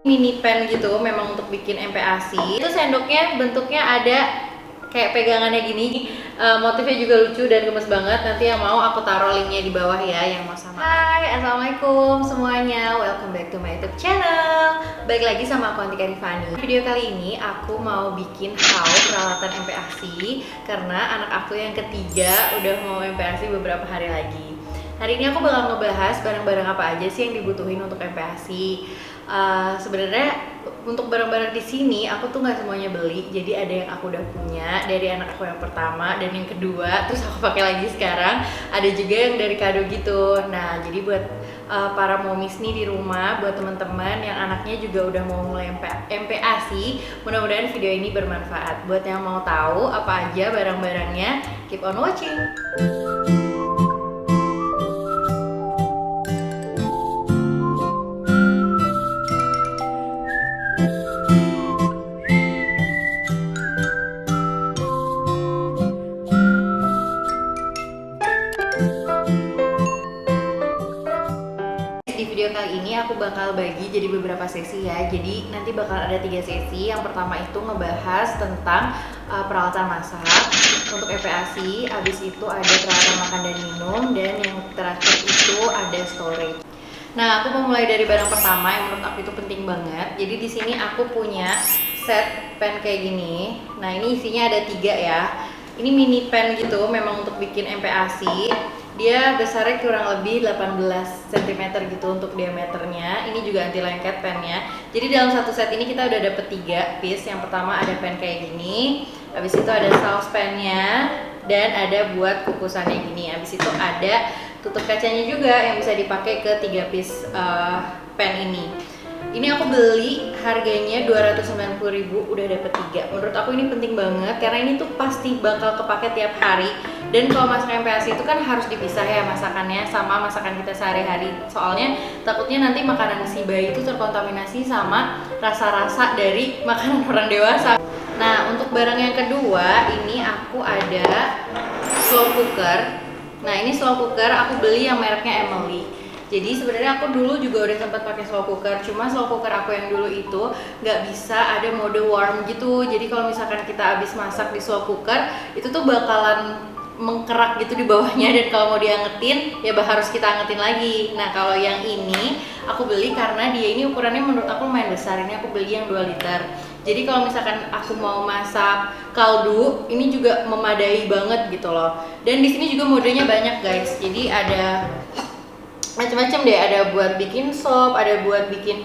Mini pan gitu, memang untuk bikin MPASI. Itu sendoknya bentuknya ada kayak pegangannya gini. Motifnya juga lucu dan gemes banget. Nanti yang mau aku taruh linknya di bawah ya, yang mau sama. Hai, assalamualaikum semuanya. Welcome back to my YouTube channel. Balik lagi sama aku Antika Rifani. Video kali ini aku mau bikin haul peralatan MPASI karena anak aku yang ketiga udah mau MPASI beberapa hari lagi. Hari ini aku bakal ngebahas barang-barang apa aja sih yang dibutuhin untuk MPASI. Sebenarnya untuk barang-barang di sini aku tuh nggak semuanya beli, jadi ada yang aku udah punya dari anak aku yang pertama dan yang kedua, terus aku pakai lagi sekarang. Ada juga yang dari kado gitu. Nah, jadi buat para momis nih di rumah, buat teman-teman yang anaknya juga udah mau mulai MPASI, mudah-mudahan video ini bermanfaat. Buat yang mau tahu apa aja barang-barangnya, keep on watching. Di video kali ini aku bakal bagi jadi beberapa sesi ya. Jadi nanti bakal ada 3 sesi. Yang pertama itu ngebahas tentang peralatan masak untuk MPASI. Habis itu ada peralatan makan dan minum, dan yang terakhir itu ada storage. Nah, aku mau mulai dari barang pertama yang menurut aku itu penting banget. Jadi di sini aku punya set pan kayak gini. Nah, ini isinya ada 3 ya. Ini mini pan gitu, memang untuk bikin MPASI. Dia besarnya kurang lebih 18 cm gitu untuk diameternya. Ini juga anti lengket pennya. Jadi dalam satu set ini kita udah dapet 3 piece. Yang pertama ada pen kayak gini. Habis itu ada saucepannya dan ada buat kukusannya gini. Habis itu ada tutup kacanya juga yang bisa dipakai ke 3 piece pen ini. Ini aku beli harganya 290.000, udah dapet 3. Menurut aku ini penting banget karena ini tuh pasti bakal kepake tiap hari. Dan kalau masak MPASI itu kan harus dipisah ya masakannya sama masakan kita sehari-hari. Soalnya takutnya nanti makanan si bayi itu terkontaminasi sama rasa-rasa dari makanan orang dewasa. Nah, untuk barang yang kedua ini aku ada slow cooker. Nah, ini slow cooker aku beli yang mereknya Emily. Jadi sebenarnya aku dulu juga udah sempat pakai slow cooker, cuma slow cooker aku yang dulu itu nggak bisa ada mode warm gitu. Jadi kalau misalkan kita habis masak di slow cooker, itu tuh bakalan mengkerak gitu di bawahnya, dan kalau mau diangetin ya harus kita angetin lagi. Nah, kalau yang ini aku beli karena dia ini ukurannya menurut aku lumayan besar. Ini aku beli yang 2 liter. Jadi kalau misalkan aku mau masak kaldu, ini juga memadai banget gitu loh. Dan di sini juga modenya banyak guys. Jadi ada macam-macam deh, ada buat bikin sop, ada buat bikin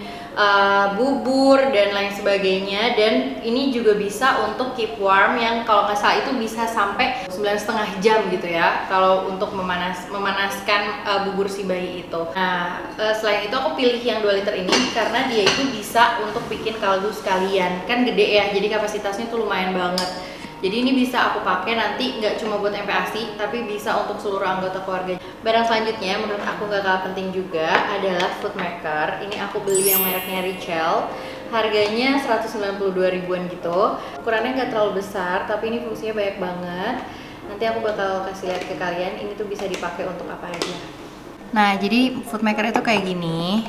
bubur dan lain sebagainya. Dan ini juga bisa untuk keep warm, yang kalau nggak salah itu bisa sampai 9,5 jam gitu ya kalau untuk memanaskan bubur si bayi itu. Nah, selain itu aku pilih yang 2 liter ini karena dia itu bisa untuk bikin kaldu sekalian, kan gede ya, jadi kapasitasnya tuh lumayan banget. Jadi ini bisa aku pakai nanti nggak cuma buat MPASI, tapi bisa untuk seluruh anggota keluarga. Barang selanjutnya menurut aku nggak kalah penting juga adalah food maker. Ini aku beli yang mereknya Richel. Harganya 192 ribuan gitu. Ukurannya nggak terlalu besar, tapi ini fungsinya banyak banget. Nanti aku bakal kasih lihat ke kalian. Ini tuh bisa dipakai untuk apa aja. Nah, jadi food maker itu kayak gini.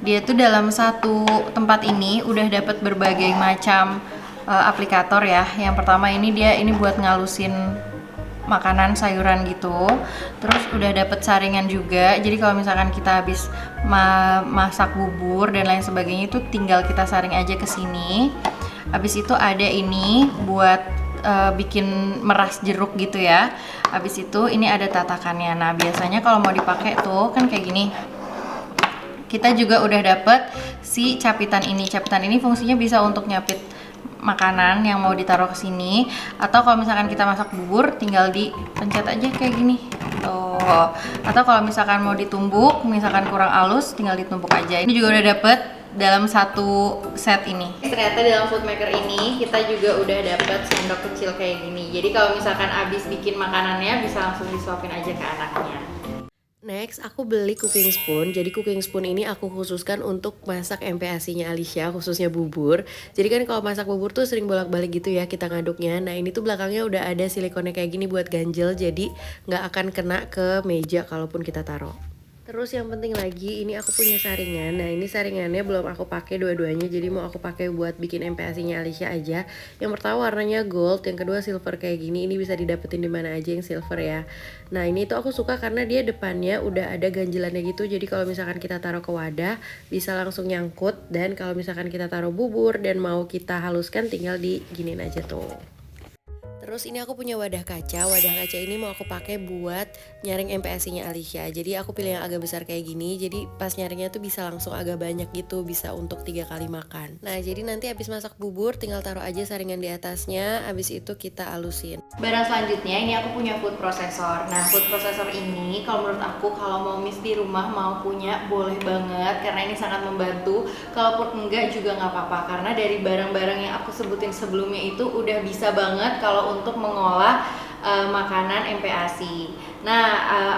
Dia tuh dalam satu tempat ini udah dapat berbagai macam aplikator ya. Yang pertama ini buat ngalusin makanan sayuran gitu. Terus udah dapet saringan juga. Jadi kalau misalkan kita habis masak bubur dan lain sebagainya itu tinggal kita saring aja ke sini. Habis itu ada ini buat bikin meras jeruk gitu ya. Habis itu ini ada tatakannya. Nah, biasanya kalau mau dipakai tuh kan kayak gini. Kita juga udah dapet si capitan ini. Capitan ini fungsinya bisa untuk nyapit makanan yang mau ditaruh ke sini, atau kalau misalkan kita masak bubur tinggal dipencet aja kayak gini tuh. Atau kalau misalkan mau ditumbuk, misalkan kurang halus, tinggal ditumbuk aja. Ini juga udah dapet dalam satu set ini. Ternyata dalam food maker ini kita juga udah dapet sendok kecil kayak gini. Jadi kalau misalkan abis bikin makanannya bisa langsung disuapin aja ke anaknya. Next, aku beli cooking spoon. Jadi cooking spoon ini aku khususkan untuk masak MPASI-nya Alicia, khususnya bubur. Jadi kan kalau masak bubur tuh sering bolak-balik gitu ya kita ngaduknya. Nah, ini tuh belakangnya udah ada silikonnya kayak gini buat ganjel, jadi nggak akan kena ke meja kalaupun kita taruh. Terus yang penting lagi, ini aku punya saringan. Nah ini saringannya belum aku pakai dua-duanya, jadi mau aku pakai buat bikin MPASI-nya Alicia aja. Yang pertama warnanya gold, yang kedua silver kayak gini. Ini bisa didapetin di mana aja yang silver ya. Nah ini tuh aku suka karena dia depannya udah ada ganjilannya gitu. Jadi kalau misalkan kita taruh ke wadah bisa langsung nyangkut, dan kalau misalkan kita taruh bubur dan mau kita haluskan tinggal diginin aja tuh. Terus ini aku punya wadah kaca ini mau aku pakai buat nyaring MPASI-nya Alicia. Jadi aku pilih yang agak besar kayak gini, jadi pas nyaringnya tuh bisa langsung agak banyak gitu, bisa untuk 3 kali makan. Nah jadi nanti habis masak bubur tinggal taruh aja saringan di atasnya, habis itu kita alusin. Barang selanjutnya ini aku punya food processor. Nah food processor ini kalau menurut aku kalau mau miss di rumah mau punya boleh banget, karena ini sangat membantu. Kalaupun enggak juga nggak apa-apa, karena dari barang-barang yang aku sebutin sebelumnya itu udah bisa banget kalau untuk mengolah makanan MPASI. Nah,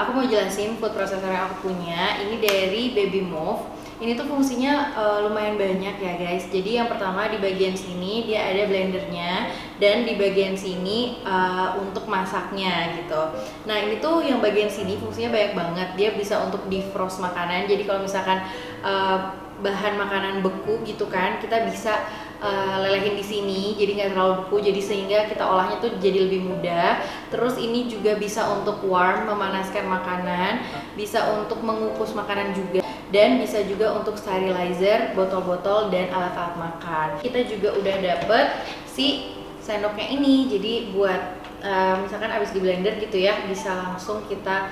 aku mau jelasin food processor yang aku punya. Ini dari Baby Move. Ini tuh fungsinya lumayan banyak ya guys. Jadi yang pertama di bagian sini dia ada blendernya, dan di bagian sini untuk masaknya gitu. Nah ini tuh yang bagian sini fungsinya banyak banget. Dia bisa untuk defrost makanan. Jadi kalau misalkan bahan makanan beku gitu kan, kita bisa lelehin di sini, jadi nggak terlalu beku, jadi sehingga kita olahnya tuh jadi lebih mudah. Terus ini juga bisa untuk warm, memanaskan makanan, bisa untuk mengukus makanan juga, dan bisa juga untuk sterilizer botol-botol dan alat-alat makan. Kita juga udah dapet si sendoknya ini, jadi buat misalkan abis di blender gitu ya, bisa langsung kita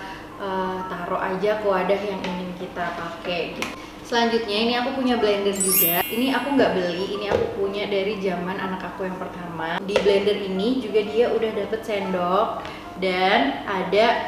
taruh aja ke wadah yang ingin kita pakai gitu. Selanjutnya ini aku punya blender juga. Ini aku nggak beli, ini aku punya dari zaman anak aku yang pertama. Di blender ini juga dia udah dapet sendok dan ada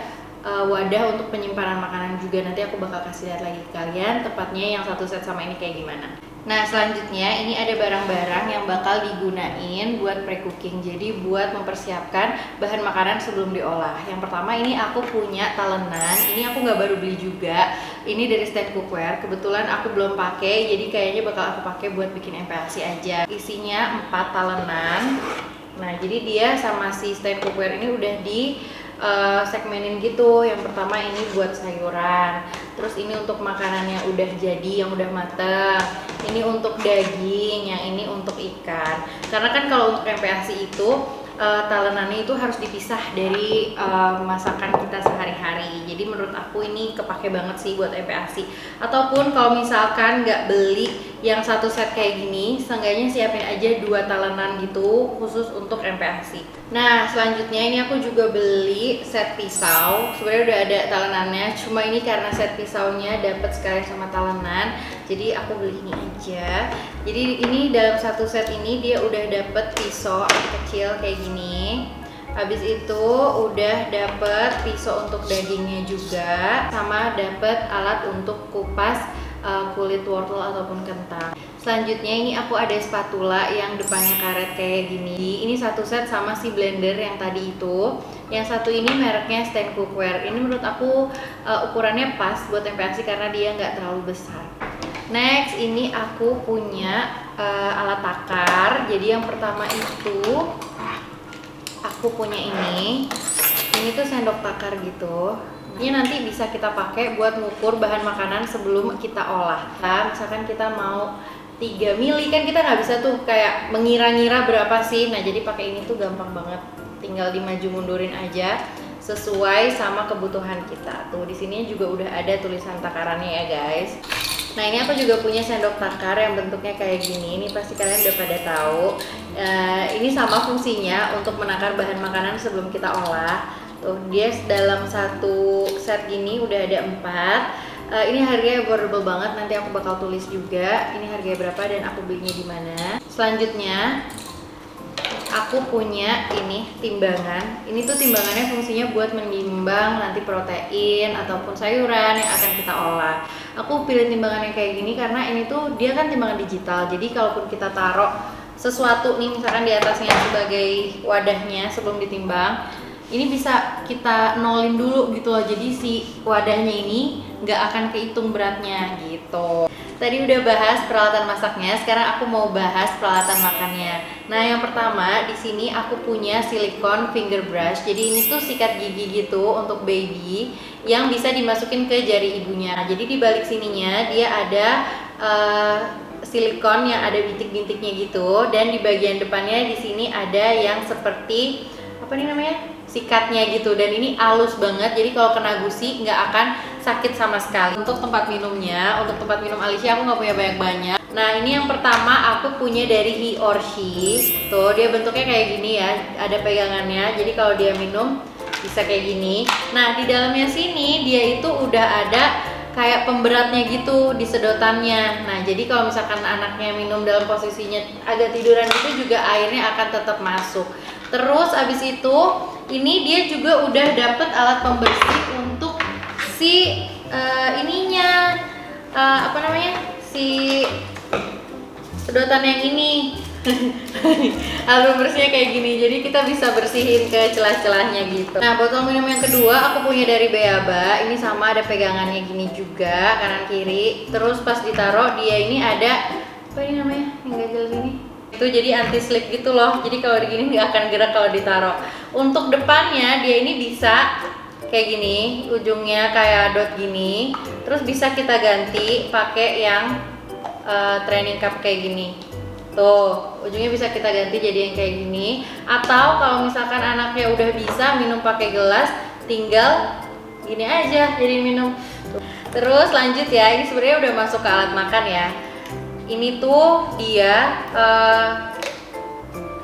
wadah untuk penyimpanan makanan juga. Nanti aku bakal kasih lihat lagi ke kalian tepatnya yang satu set sama ini kayak gimana. Nah selanjutnya ini ada barang-barang yang bakal digunain buat pre-cooking. Jadi buat mempersiapkan bahan makanan sebelum diolah. Yang pertama ini aku punya talenan. Ini aku nggak baru beli juga. Ini dari stand cookware. Kebetulan aku belum pakai, jadi kayaknya bakal aku pakai buat bikin MPASI aja. Isinya 4 talenan. Nah jadi dia sama si stand cookware ini udah di segmenin gitu. Yang pertama ini buat sayuran. Terus ini untuk makanan yang udah jadi, yang udah mateng. Ini untuk daging, yang ini untuk ikan. Karena kan kalau untuk MPASI itu talenannya itu harus dipisah dari masakan kita sehari-hari. Jadi menurut aku ini kepake banget sih buat MPASI. Ataupun kalau misalkan nggak beli yang satu set kayak gini, seenggaknya siapin aja 2 talenan gitu khusus untuk MPASI. Nah selanjutnya ini aku juga beli set pisau. Sebenarnya udah ada talenannya, cuma ini karena set pisaunya dapat sekalian sama talenan, jadi aku beli ini aja. Jadi ini dalam satu set ini dia udah dapet pisau kecil kayak gini. Habis itu udah dapet pisau untuk dagingnya juga, sama dapet alat untuk kupas kulit wortel ataupun kentang. Selanjutnya ini aku ada spatula yang depannya karet kayak gini. Ini satu set sama si blender yang tadi itu. Yang satu ini mereknya Stand Cookware. Ini menurut aku ukurannya pas buat MPASI karena dia nggak terlalu besar. Next ini aku punya alat takar. Jadi yang pertama itu aku punya ini tuh sendok takar gitu. Ini nanti bisa kita pakai buat ngukur bahan makanan sebelum kita olah. Nah, misalkan kita mau 3 mili kan kita nggak bisa tuh kayak mengira-ngira berapa sih. Nah jadi pakai ini tuh gampang banget, tinggal dimaju mundurin aja sesuai sama kebutuhan kita. Tuh di sini juga udah ada tulisan takarannya ya guys. Nah ini aku juga punya sendok takar yang bentuknya kayak gini. Ini pasti kalian udah pada tahu. Ini sama fungsinya untuk menakar bahan makanan sebelum kita olah. Tuh dia dalam satu set gini udah ada 4. Ini harganya affordable banget. Nanti aku bakal tulis juga ini harganya berapa dan aku belinya di mana. Selanjutnya aku punya ini timbangan. Ini tuh timbangannya fungsinya buat menimbang nanti protein ataupun sayuran yang akan kita olah. Aku pilih timbangannya kayak gini karena ini tuh dia kan timbangan digital. Jadi kalaupun kita taruh sesuatu nih misalkan di atasnya sebagai wadahnya sebelum ditimbang, ini bisa kita nolin dulu gitu loh, jadi si wadahnya ini nggak akan kehitung beratnya gitu. Tadi udah bahas peralatan masaknya, sekarang aku mau bahas peralatan makannya. Nah, yang pertama di sini aku punya silikon finger brush. Jadi ini tuh sikat gigi gitu untuk baby yang bisa dimasukin ke jari ibunya. Jadi di balik sininya dia ada silikon yang ada bintik-bintiknya gitu, dan di bagian depannya di sini ada yang seperti apa nih namanya? Sikatnya gitu, dan ini halus banget, jadi kalau kena gusi nggak akan sakit sama sekali. Untuk tempat minumnya, untuk tempat minum Alicia aku nggak punya banyak-banyak. Nah, ini yang pertama aku punya dari He or She. Tuh, dia bentuknya kayak gini ya, ada pegangannya, jadi kalau dia minum bisa kayak gini. Nah, di dalamnya sini dia itu udah ada kayak pemberatnya gitu di sedotannya. Nah, jadi kalau misalkan anaknya minum dalam posisinya agak tiduran itu juga airnya akan tetap masuk. Terus abis itu ini dia juga udah dapet alat pembersih untuk si ininya apa namanya, si sedotan yang ini. Alat pembersihnya kayak gini, jadi kita bisa bersihin ke celah-celahnya gitu. Nah, botol minum yang kedua aku punya dari Beaba. Ini sama ada pegangannya gini juga, kanan kiri. Terus pas ditaruh dia ini ada apa ini namanya, yang gak jelas ini, itu jadi anti slip gitu loh, jadi kalau digini nggak akan gerak kalau ditaruh. Untuk depannya dia ini bisa kayak gini, ujungnya kayak dot gini, terus bisa kita ganti pakai yang training cup kayak gini. Tuh, ujungnya bisa kita ganti jadi yang kayak gini. Atau kalau misalkan anaknya udah bisa minum pakai gelas, tinggal gini aja jadi minum. Tuh. Terus lanjut ya, ini sebenarnya udah masuk ke alat makan ya. Ini tuh dia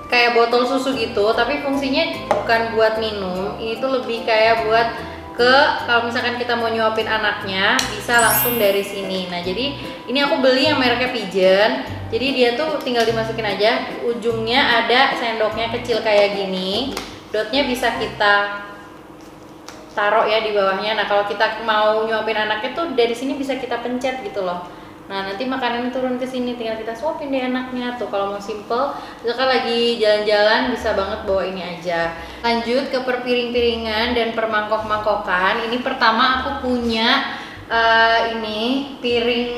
kayak botol susu gitu, tapi fungsinya bukan buat minum. Ini tuh lebih kayak buat kalau misalkan kita mau nyuapin anaknya bisa langsung dari sini. Nah, jadi ini aku beli yang mereknya Pigeon. Jadi dia tuh tinggal dimasukin aja, ujungnya ada sendoknya kecil kayak gini. Dotnya bisa kita taruh ya di bawahnya. Nah, kalau kita mau nyuapin anaknya tuh dari sini bisa kita pencet gitu loh. Nah, nanti makanannya turun ke sini, tinggal kita suapin deh anaknya. Tuh, kalau mau simple, misalkan lagi jalan-jalan bisa banget bawa ini aja. Lanjut ke perpiring-piringan dan permangkok-mangkokan. Ini pertama aku punya ini piring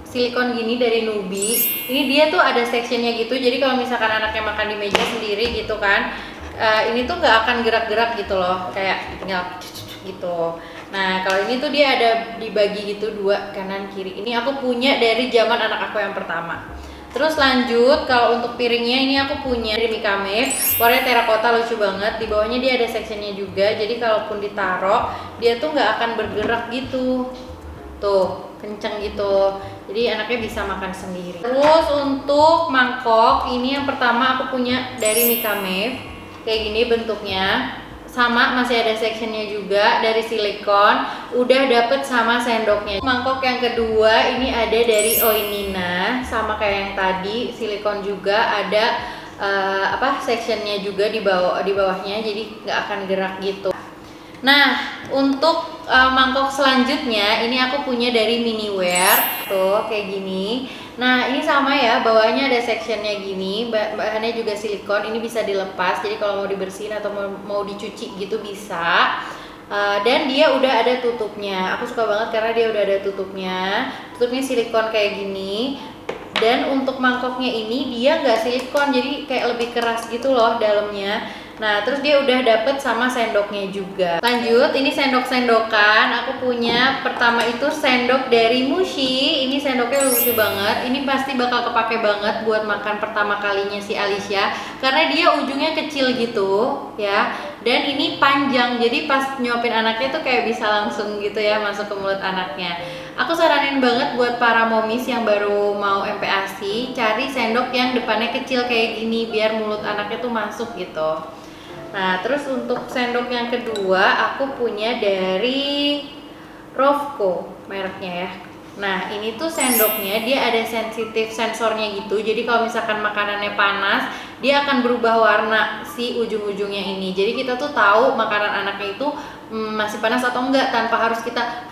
silikon gini dari Nubi. Ini dia tuh ada sectionnya gitu, jadi kalau misalkan anaknya makan di meja sendiri gitu kan, ini tuh nggak akan gerak-gerak gitu loh, kayak tinggal gitu. Nah, kalau ini tuh dia ada dibagi gitu dua, kanan kiri. Ini aku punya dari zaman anak aku yang pertama. Terus lanjut, kalau untuk piringnya ini aku punya dari Mikame, warnanya terakota, lucu banget. Di bawahnya dia ada sectionnya juga, jadi kalaupun ditaruh dia tuh nggak akan bergerak gitu. Tuh, kenceng gitu. Jadi anaknya bisa makan sendiri. Terus untuk mangkok, ini yang pertama aku punya dari Mikame, kayak gini bentuknya. Sama masih ada sectionnya juga dari silikon, udah dapet sama sendoknya. Mangkok yang kedua ini ada dari Oinina, sama kayak yang tadi, silikon juga, ada sectionnya juga di bawahnya, jadi nggak akan gerak gitu. Nah, untuk mangkok selanjutnya ini aku punya dari Miniware, tuh kayak gini. Nah, ini sama ya, bawahnya ada sectionnya gini, bahannya juga silikon, ini bisa dilepas, jadi kalau mau dibersihin atau mau dicuci gitu bisa. Dan dia udah ada tutupnya, aku suka banget karena dia udah ada tutupnya silikon kayak gini. Dan untuk mangkoknya ini dia nggak silikon, jadi kayak lebih keras gitu loh dalamnya. Nah, terus dia udah dapet sama sendoknya juga. Lanjut, ini sendok-sendokan. Aku punya pertama itu sendok dari Mushi. Ini sendoknya lucu banget. Ini pasti bakal kepake banget buat makan pertama kalinya si Alicia, karena dia ujungnya kecil gitu ya. Dan ini panjang, jadi pas nyuapin anaknya tuh kayak bisa langsung gitu ya masuk ke mulut anaknya. Aku saranin banget buat para momis yang baru mau MPASI, cari sendok yang depannya kecil kayak gini biar mulut anaknya tuh masuk gitu. Nah, terus untuk sendok yang kedua aku punya dari Rovco mereknya ya. Nah, ini tuh sendoknya dia ada sensitif sensornya gitu, jadi kalau misalkan makanannya panas dia akan berubah warna si ujung-ujungnya ini. Jadi kita tuh tahu makanan anaknya itu masih panas atau enggak tanpa harus kita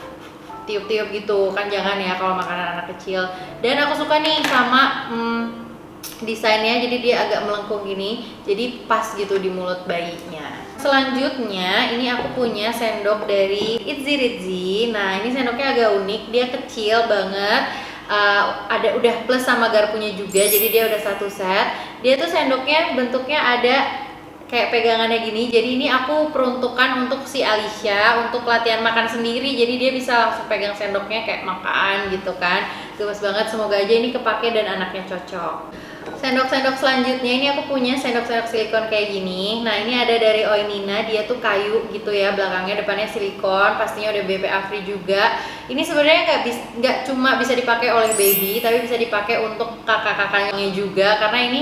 tiup-tiup gitu kan, jangan ya kalau makanan anak kecil. Dan aku suka nih sama desainnya, jadi dia agak melengkung gini, jadi pas gitu di mulut bayinya. Selanjutnya ini aku punya sendok dari Itzy Ritzy. Nah ini sendoknya agak unik, dia kecil banget. Ada udah plus sama garpunya juga, jadi dia udah satu set. Dia tuh sendoknya bentuknya ada kayak pegangannya gini, jadi ini aku peruntukan untuk si Alicia untuk latihan makan sendiri, jadi dia bisa langsung pegang sendoknya kayak makan gitu kan. Gemes banget, semoga aja ini kepake dan anaknya cocok. Sendok-sendok selanjutnya ini aku punya sendok-sendok silikon kayak gini. Nah ini ada dari Oinina, dia tuh kayu gitu ya, belakangnya depannya silikon, pastinya udah BPA free juga. Ini sebenarnya nggak cuma bisa dipakai oleh baby, tapi bisa dipakai untuk kakak-kakaknya juga, karena ini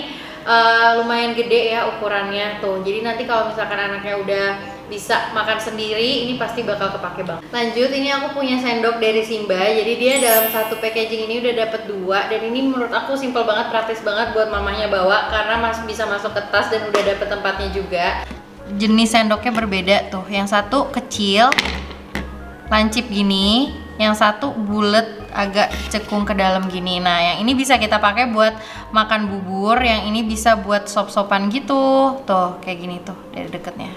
lumayan gede ya ukurannya tuh. Jadi nanti kalau misalkan anaknya udah bisa makan sendiri, ini pasti bakal kepake banget. Lanjut, ini aku punya sendok dari Simba. Jadi dia dalam satu packaging ini udah dapet 2, dan ini menurut aku simple banget, praktis banget buat mamanya bawa karena bisa masuk ke tas dan udah dapet tempatnya juga. Jenis sendoknya berbeda tuh. Yang satu kecil, lancip gini, yang satu bulet agak cekung ke dalam gini. Nah yang ini bisa kita pakai buat makan bubur, yang ini bisa buat sop-sopan gitu. Tuh kayak gini tuh dari deketnya.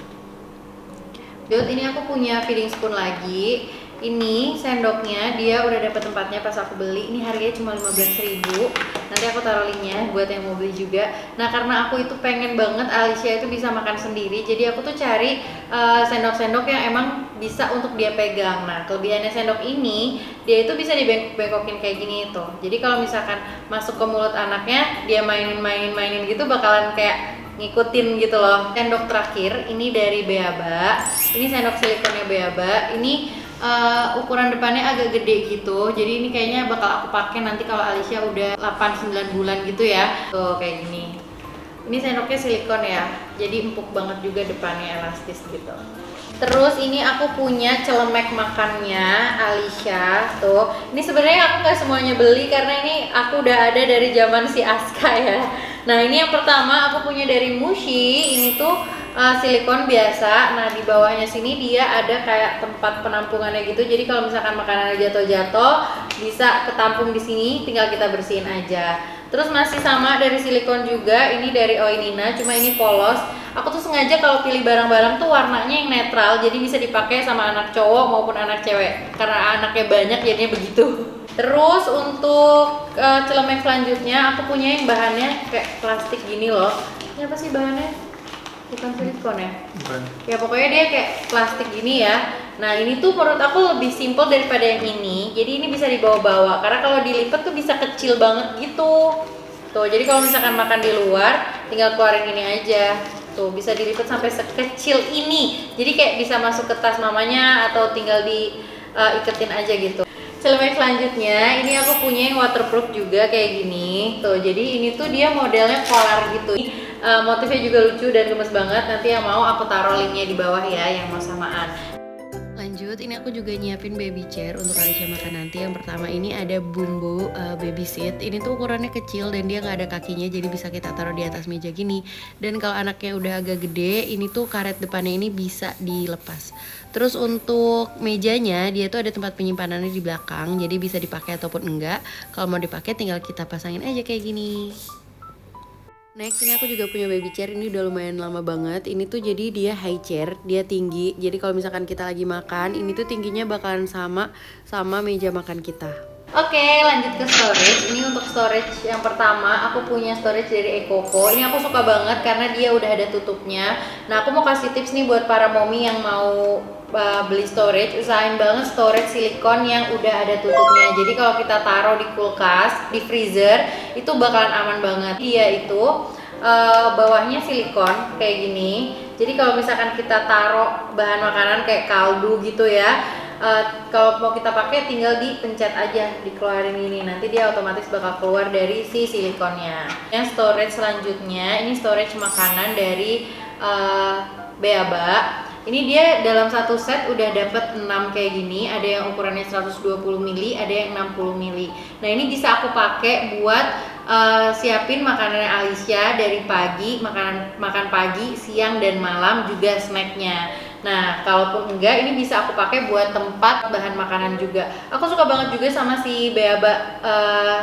Yuk, ini aku punya feeding spoon lagi. Ini sendoknya dia udah dapet tempatnya pas aku beli. Ini harganya cuma 15.000. Nanti aku taruh linknya buat yang mau beli juga. Nah karena aku itu pengen banget Alicia itu bisa makan sendiri, jadi aku tuh cari sendok-sendok yang emang bisa untuk dia pegang. Nah kelebihannya sendok ini, dia itu bisa dibengkok-bengkokin kayak gini tuh. Jadi kalau misalkan masuk ke mulut anaknya, dia mainin gitu bakalan kayak ngikutin gitu loh. Sendok terakhir ini dari Beaba. Ini sendok silikonnya Beaba. Ini ukuran depannya agak gede gitu. Jadi ini kayaknya bakal aku pakai nanti kalau Alicia udah 8-9 bulan gitu ya. Tuh kayak gini. Ini sendoknya silikon ya. Jadi empuk banget juga depannya, elastis gitu. Terus ini aku punya celemek makannya Alicia tuh. Ini sebenarnya aku nggak semuanya beli karena ini aku udah ada dari zaman si Aska ya. Nah ini yang pertama aku punya dari Mushi. Ini tuh silikon biasa. Nah di bawahnya sini dia ada kayak tempat penampungannya gitu. Jadi kalau misalkan makanannya jatuh-jatuh bisa ketampung di sini, tinggal kita bersihin aja. Terus masih sama dari silikon juga, ini dari Oinina, cuma ini polos. Aku tuh sengaja kalau pilih barang-barang tuh warnanya yang netral, jadi bisa dipakai sama anak cowok maupun anak cewek. Karena anaknya banyak jadinya begitu. Terus untuk celemek selanjutnya aku punya yang bahannya kayak plastik gini loh. Ini apa sih bahannya? Bukan silikon ya? Bukan. Ya pokoknya dia kayak plastik gini ya. Nah ini tuh menurut aku lebih simple daripada yang ini. Jadi ini bisa dibawa-bawa, karena kalau dilipat tuh bisa kecil banget gitu. Tuh jadi kalau misalkan makan di luar, tinggal keluarin ini aja. Tuh bisa dilipat sampai sekecil ini. Jadi kayak bisa masuk ke tas mamanya atau tinggal diiketin aja gitu. Celemek selanjutnya, ini aku punya yang waterproof juga kayak gini. Tuh jadi ini tuh dia modelnya polar gitu. Motifnya juga lucu dan gemes banget. Nanti yang mau aku taruh linknya di bawah ya, yang mau samaan. Lanjut, ini aku juga nyiapin baby chair untuk Alicia makan nanti. Yang pertama ini ada Bumbo baby seat. Ini tuh ukurannya kecil dan dia nggak ada kakinya, jadi bisa kita taruh di atas meja gini. Dan kalau anaknya udah agak gede, ini tuh karet depannya ini bisa dilepas. Terus untuk mejanya dia tuh ada tempat penyimpanannya di belakang, jadi bisa dipakai ataupun enggak. Kalau mau dipakai tinggal kita pasangin aja kayak gini. Next, ini aku juga punya baby chair. Ini udah lumayan lama banget. Ini tuh jadi dia high chair, dia tinggi. Jadi kalau misalkan kita lagi makan, ini tuh tingginya bakalan sama meja makan kita. Oke, lanjut ke storage. Ini untuk storage yang pertama, aku punya storage dari Ekoko. Ini aku suka banget karena dia udah ada tutupnya. Nah, aku mau kasih tips nih buat para mommy yang mau beli storage. Usahain banget storage silikon yang udah ada tutupnya. Jadi kalau kita taruh di kulkas, di freezer, itu bakalan aman banget. Dia itu bawahnya silikon kayak gini. Jadi kalau misalkan kita taruh bahan makanan kayak kaldu gitu ya, kalau mau kita pakai tinggal dipencet aja, dikeluarin ini, nanti dia otomatis bakal keluar dari si silikonnya. Yang storage selanjutnya, ini storage makanan dari Beaba. Ini dia dalam satu set udah dapet 6 kayak gini, ada yang ukurannya 120 mili, ada yang 60 mili. Nah ini bisa aku pakai buat siapin makanannya Alicia dari pagi, makan pagi, siang dan malam, juga snacknya. Nah, kalaupun enggak, ini bisa aku pakai buat tempat bahan makanan juga. Aku suka banget juga sama si Beaba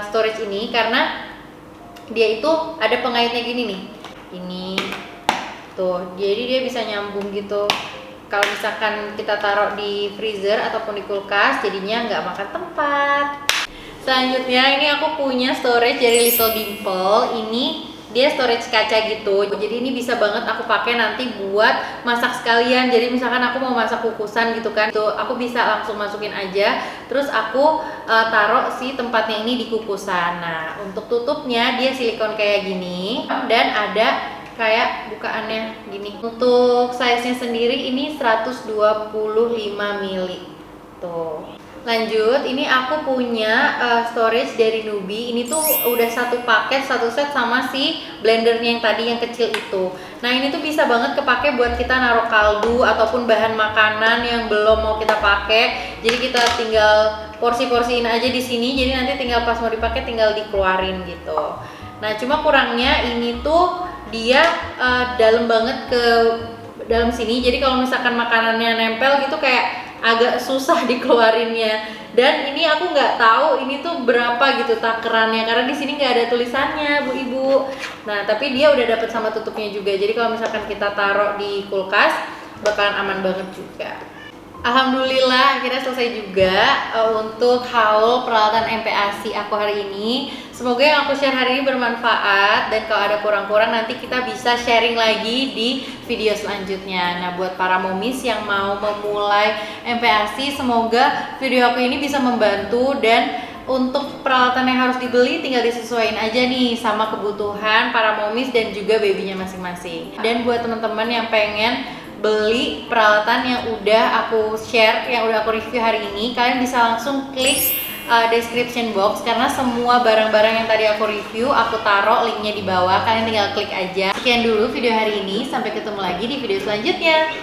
storage ini karena dia itu ada pengaitnya gini nih. Ini Tuh, jadi dia bisa nyambung gitu. Kalau misalkan kita taruh di freezer ataupun di kulkas, jadinya nggak makan tempat. Selanjutnya ini aku punya storage dari Little Dimple. Ini dia storage kaca gitu. Jadi ini bisa banget aku pakai nanti buat masak sekalian. Jadi misalkan aku mau masak kukusan gitu kan, tuh aku bisa langsung masukin aja. Terus aku taruh si tempatnya ini di kukusan. Nah, untuk tutupnya dia silikon kayak gini dan ada kayak bukaannya gini. Untuk size-nya sendiri ini 125 mili. Tuh. Lanjut, ini aku punya storage dari Nubi. Ini tuh udah satu paket, satu set sama si blendernya yang tadi yang kecil itu. Nah, ini tuh bisa banget kepake buat kita naruh kaldu ataupun bahan makanan yang belum mau kita pakai. Jadi kita tinggal porsi-porsiin aja di sini. Jadi nanti tinggal pas mau dipakai tinggal dikeluarin gitu. Nah, cuma kurangnya ini tuh dia dalam banget ke dalam sini. Jadi kalau misalkan makanannya nempel gitu kayak agak susah dikeluarinnya. Dan ini aku nggak tahu ini tuh berapa gitu takarannya karena di sini nggak ada tulisannya, Bu Ibu. Nah, tapi dia udah dapet sama tutupnya juga. Jadi kalau misalkan kita taruh di kulkas bakalan aman banget juga. Alhamdulillah akhirnya selesai juga untuk haul peralatan MPASI aku hari ini. Semoga yang aku share hari ini bermanfaat, dan kalau ada kurang-kurang nanti kita bisa sharing lagi di video selanjutnya. Nah, buat para momis yang mau memulai MPASI, semoga video aku ini bisa membantu, dan untuk peralatan yang harus dibeli tinggal disesuaikan aja nih sama kebutuhan para momis dan juga babynya masing-masing. Dan buat teman-teman yang pengen beli peralatan yang udah aku share, yang udah aku review hari ini, kalian bisa langsung klik description box karena semua barang-barang yang tadi aku review aku taruh linknya di bawah, kalian tinggal klik aja. Sekian dulu video hari ini, sampai ketemu lagi di video selanjutnya.